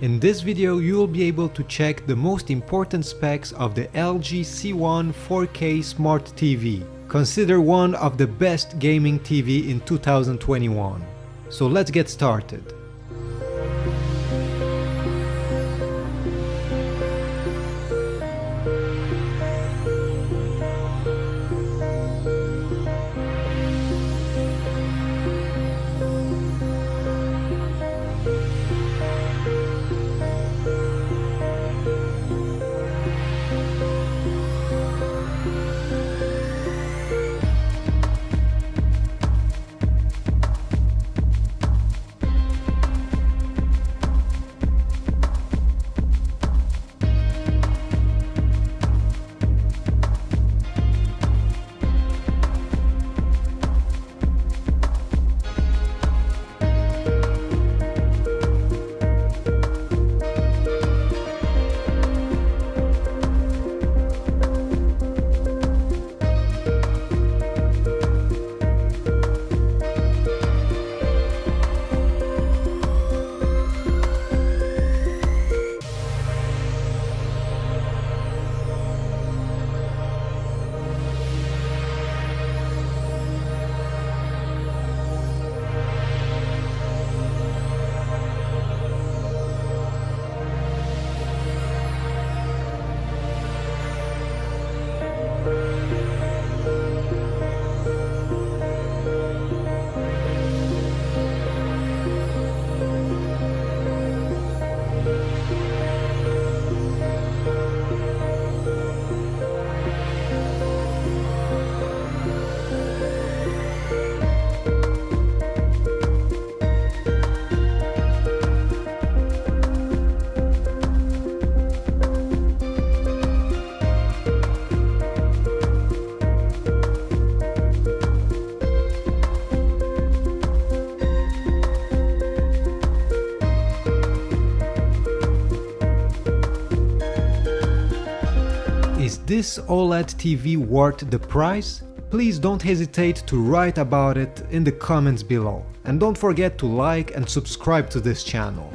In this video you will be able to check the most important specs of the LG C1 4K Smart TV, considered one of the best gaming TV in 2021. So let's get started. Is this OLED TV worth the price? Please don't hesitate to write about it in the comments below. And don't forget to like and subscribe to this channel.